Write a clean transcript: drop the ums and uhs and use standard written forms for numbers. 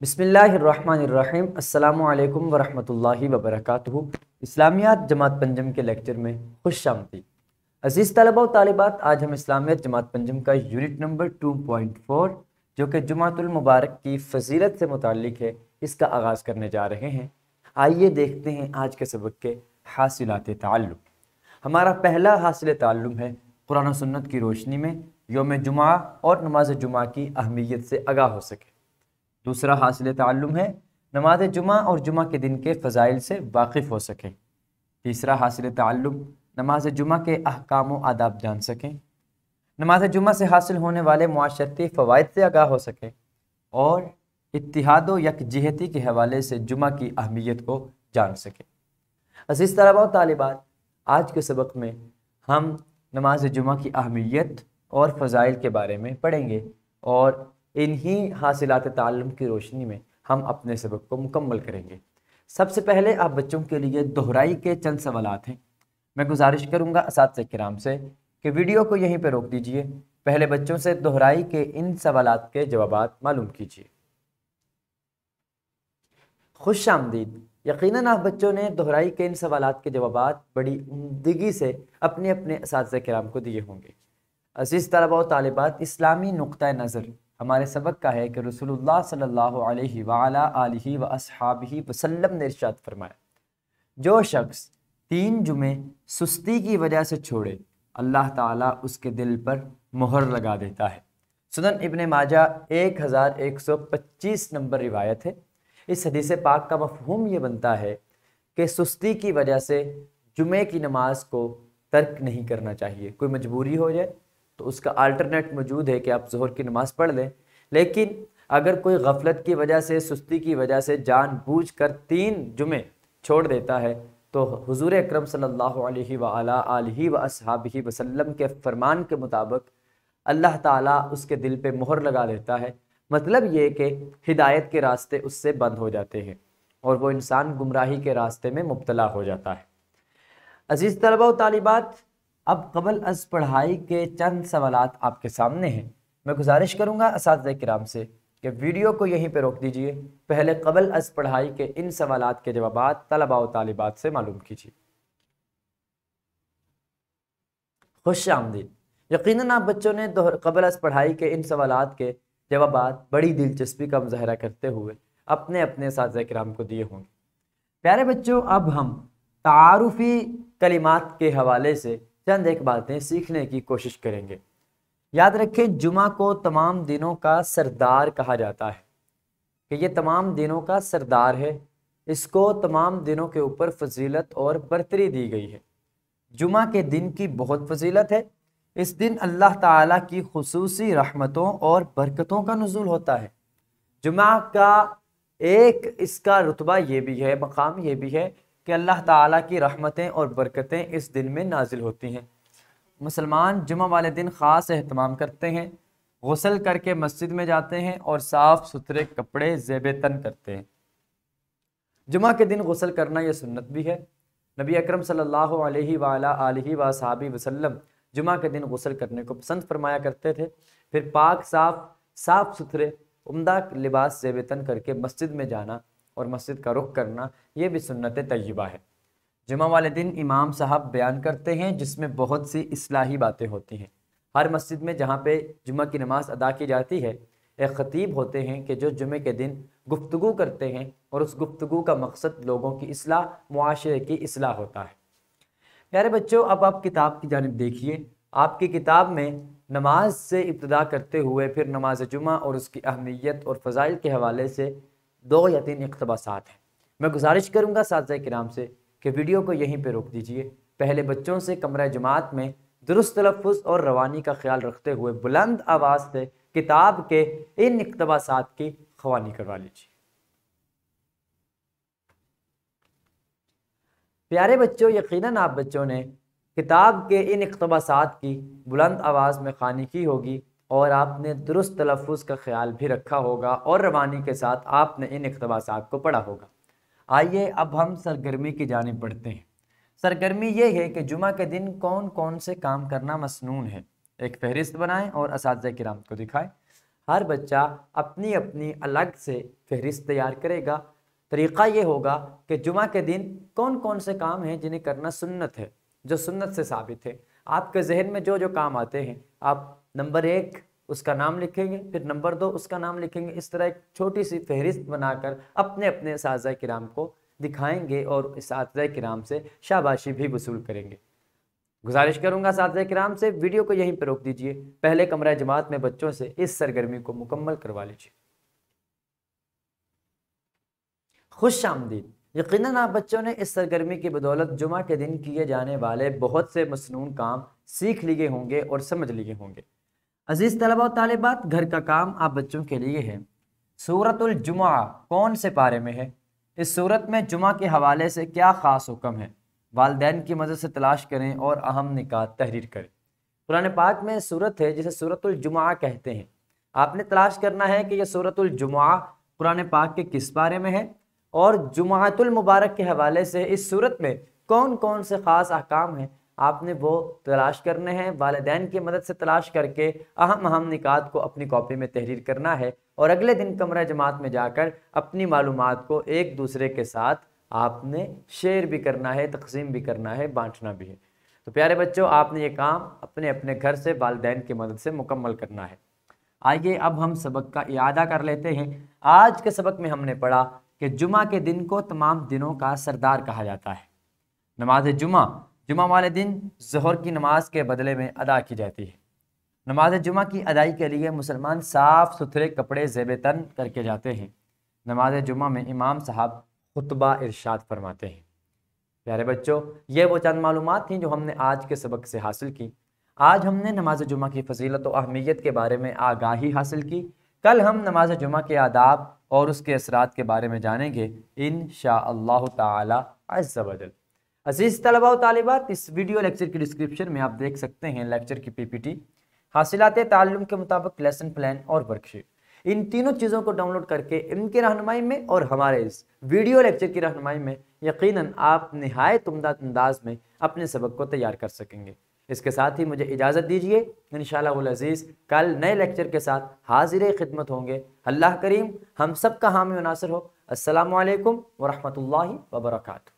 बिस्मिल्लाहिर्रहमानिर्रहीम अस्सलामुअलैकुम वरहमतुल्लाहि वबरकातुहू। इस्लामियात जमात पंजम के लेक्चर में खुश आमदीद। अज़ीज़ तलबा व तालिबात, आज हम इस्लामियात जमात पंजम का यूनिट नंबर 2.4 जो कि जुमातुल मुबारक की फ़जीलत से मुताल्लिक़ है, इसका आगाज़ करने जा रहे हैं। आइए देखते हैं आज के सबक के हासिलात ताल्लुम। हमारा पहला हासिल ताल्लुम है कुरान और सुन्नत की रोशनी में यौम जुमा और नमाज जुमा की अहमियत से आगाह हो सके। दूसरा हासिल ताल्लुम है नमाज जुमा और जुमा के दिन के फ़ज़ाइल से वाकिफ़ हो सकें। तीसरा हासिल ताल्लुम नमाज जुमा के अहकाम व आदाब जान सकें, नमाज जुमा से हासिल होने वाले मुआशरती फ़वाइद से आगाह हो सकें और इत्तिहाद व यकजिहती के हवाले से जुमा की अहमियत को जान सकें। अज़ीज़ तलबा व तालिबात, आज के सबक में हम नमाज जुमा की अहमियत और फ़ज़ाइल के बारे में पढ़ेंगे और इन्हीं हासिलात ताल्लुम की रोशनी में हम अपने सबक को मुकम्मल करेंगे। सबसे पहले आप बच्चों के लिए दोहराई के चंद सवालात हैं। मैं गुजारिश करूँगा असातिज़ा किराम से कि वीडियो को यहीं पर रोक दीजिए, पहले बच्चों से दोहराई के इन सवालात के जवाबात मालूम कीजिए। खुश आमदीद। यकीनन आप बच्चों ने दोहराई के इन सवालात के जवाबात बड़ी उम्दगी से अपने अपने असातिज़ा किराम को दिए होंगे। अज़ीज़ तलबा व तालिबात, इस्लामी नुक्ता नज़र हमारे सबक का है कि रसूलुल्लाह सल्लल्लाहु अलैहि व अस्हाबिही वसल्लम ने इरशाद फरमाया, जो शख्स 3 जुमे सुस्ती की वजह से छोड़े, अल्लाह ताला उसके दिल पर मोहर लगा देता है। सुनन इब्ने माजा 1125 नंबर रिवायत है। इस हदीस पाक का मफ़हूम ये बनता है कि सुस्ती की वजह से जुमे की नमाज को तर्क नहीं करना चाहिए। कोई मजबूरी हो जाए तो उसका अल्टरनेट मौजूद है कि आप ज़ोहर की नमाज़ पढ़ लें, लेकिन अगर कोई गफलत की वजह से, सुस्ती की वजह से जानबूझकर 3 जुमे छोड़ देता है तो हुज़ूर अकरम सल्लल्लाहु अलैहि व अस्हाबिही वसल्लम के फरमान के मुताबिक अल्लाह ताला उसके दिल पे मोहर लगा देता है। मतलब ये कि हिदायत के रास्ते उससे बंद हो जाते हैं और वो इंसान गुमराही के रास्ते में मुब्तला हो जाता है। अज़ीज़ तलबा व तालिबात, अब क़बल अज़ पढ़ाई के चंद सवालात आपके सामने हैं। मैं गुजारिश करूँगा असातिज़ा किराम से कि वीडियो को यहीं पे रोक दीजिए, पहले क़बल अज़ पढ़ाई के इन सवालात के जवाबात तलबा व तालिबात से मालूम कीजिए। खुश आमदीद। यकीनन आप बच्चों ने क़बल अज़ पढ़ाई के इन सवालात के जवाबात बड़ी दिलचस्पी का मुज़ाहरा करते हुए अपने अपने असातिज़ा किराम को दिए होंगे। प्यारे बच्चों, अब हम तारुफ़ी कलिमात के हवाले से चंद एक बातें सीखने की कोशिश करेंगे। याद रखें, जुमा को तमाम दिनों का सरदार कहा जाता है कि ये तमाम दिनों का सरदार है। इसको तमाम दिनों के ऊपर फजीलत और बरतरी दी गई है। जुमा के दिन की बहुत फजीलत है। इस दिन अल्लाह ताला की खुसूसी रहमतों और बरकतों का नुज़ूल होता है। जुमा का एक इसका रुतबा ये भी है, मकाम ये भी है कि अल्लाह ताला की रहमतें और बरकतें इस दिन में नाजिल होती हैं। मुसलमान जुमा वाले दिन ख़ास एहतमाम करते हैं, गुस्ल करके मस्जिद में जाते हैं और साफ़ सुथरे कपड़े ज़ेब तन करते हैं। जुमा के दिन गुस्ल करना यह सुन्नत भी है। नबी अकरम सल्लल्लाहु अलैहि वसल्लम जुमा के दिन गुस्ल करने को पसंद फरमाया करते थे। फिर पाक साफ़ सुथरे उम्दा लिबास ज़ेब तन करके मस्जिद में जाना और मस्जिद का रुख करना, ये भी सुन्नत तय्यबा है। जुमा वाले दिन इमाम साहब बयान करते हैं जिसमें बहुत सी इस्लाही बातें होती हैं। हर मस्जिद में जहाँ पे जुमा की नमाज अदा की जाती है, एक ख़तीब होते हैं कि जो जुमे के दिन गुफ्तगू करते हैं और उस गुफ्तगू का मकसद लोगों की इस्लाह, मुआशरे की इस्लाह होता है। प्यारे बच्चों, अब आप किताब की जानिब देखिए। आपकी किताब में नमाज से इब्तिदा करते हुए फिर नमाज जुमा और उसकी अहमियत और फ़ज़ाइल के हवाले से 2 या 3 इक़्तिबासात हैं। मैं गुजारिश करूँगा साथिया किराम से कि वीडियो को यहीं पे रोक दीजिए। पहले बच्चों से कमरा जमात में दुरुस्त तलफ़्फ़ुज़ और रवानी का ख्याल रखते हुए बुलंद आवाज़ से किताब के इन इक़्तिबासात की ख़वानी करवा लीजिए। प्यारे बच्चों, यकीनन आप बच्चों ने किताब के इन इक़्तिबासात की बुलंद आवाज़ में ख़वानी की होगी और आपने दुरुस्त तलफ़्फ़ुज़ का ख्याल भी रखा होगा और रवानी के साथ आपने इन इक़्तिबासात को पढ़ा होगा। आइए अब हम सरगर्मी की जानिब बढ़ते हैं। सरगर्मी ये है कि जुमा के दिन कौन कौन से काम करना मसनून है। एक फ़हरिस्त बनाएं और असातिज़ा किराम को दिखाएं। हर बच्चा अपनी अपनी अलग से फहरिस्त तैयार करेगा। तरीक़ा ये होगा कि जुमा के दिन कौन कौन से काम हैं जिन्हें करना सुन्नत है, जो सुन्नत से साबित है। आपके जहन में जो जो काम आते हैं आप नंबर 1 उसका नाम लिखेंगे, फिर नंबर 2 उसका नाम लिखेंगे। इस तरह एक छोटी सी फहरिस्त बनाकर अपने अपने असातिज़ा किराम को दिखाएंगे और असातिज़ा किराम से शाबाशी भी वसूल करेंगे। गुजारिश करूंगा असातिज़ा किराम से वीडियो को यहीं पर रोक दीजिए, पहले कमरा जमात में बच्चों से इस सरगर्मी को मुकम्मल करवा लीजिए। खुश आमदीद। यकीनन आप बच्चों ने इस सरगर्मी की बदौलत जुमा के दिन किए जाने वाले बहुत से मसनून काम सीख लिए होंगे और समझ लिए होंगे। अजीज़ तलबा और तालिबात, घर का काम आप बच्चों के लिए है। सूरतुल जुमा कौन से पारे में है? इस सूरत में जुमा के हवाले से क्या ख़ास हुक्म है? वालिदैन की मदद से तलाश करें और अहम निकात तहरीर करें। कुरान पाक में सूरत है जिसे सूरतुल जुमा कहते हैं। आपने तलाश करना है कि यह सूरतुल जुमा कुरान पाक के किस बारे में है और जुमातुल मुबारक के हवाले से इस सूरत में कौन कौन से ख़ास अहकाम हैं। आपने वो तलाश करने हैं, वालिदैन की मदद से तलाश करके अहम अहम निकात को अपनी कॉपी में तहरीर करना है और अगले दिन कमरा जमात में जाकर अपनी मालूमात को एक दूसरे के साथ आपने शेयर भी करना है, तकसीम भी करना है, बांटना भी है। तो प्यारे बच्चों, आपने ये काम अपने अपने घर से वालिदैन की मदद से मुकम्मल करना है। आइए अब हम सबक का इयादा कर लेते हैं। आज के सबक में हमने पढ़ा कि जुमा के दिन को तमाम दिनों का सरदार कहा जाता है। नमाज जुमा वाले दिन ज़ोहर की नमाज के बदले में अदा की जाती है। नमाज जुमा की अदाई के लिए मुसलमान साफ़ सुथरे कपड़े ज़ेब तन करके जाते हैं। नमाज जुमा में इमाम साहब खुतबा इरशाद फरमाते हैं। प्यारे बच्चों, ये वो चंद मालूमात थी जो हमने आज के सबक से हासिल की। आज हमने नमाज जुमा की फजीलत और अहमियत के बारे में आगाही हासिल की। कल हम नमाज जुमा के आदाब और उसके असरात के बारे में जानेंगे इंशाअल्लाह ताला अज़्ज़ व जल। अज़ीज़ तलबा व तालिबात, इस वीडियो लेक्चर की डिस्क्रिप्शन में आप देख सकते हैं लेक्चर की PPT, हासिलात ताल्लुम के मुताबिक लेसन प्लान और वर्कशीट। इन तीनों चीज़ों को डाउनलोड करके इनकी रहनुमाई में और हमारे इस वीडियो लेक्चर की रहनुमाई में यकीनन आप निहायत उम्दा अंदाज में अपने सबक को तैयार कर सकेंगे। इसके साथ ही मुझे इजाज़त दीजिए, इंशाअल्लाह वल अज़ीज़ कल नए लेक्चर के साथ हाजिर खिदमत होंगे। अल्लाह करीम हम सब का हामी व नासिर हो। अस्सलामु अलैकुम व रहमतुल्लाहि व बरकातुहू।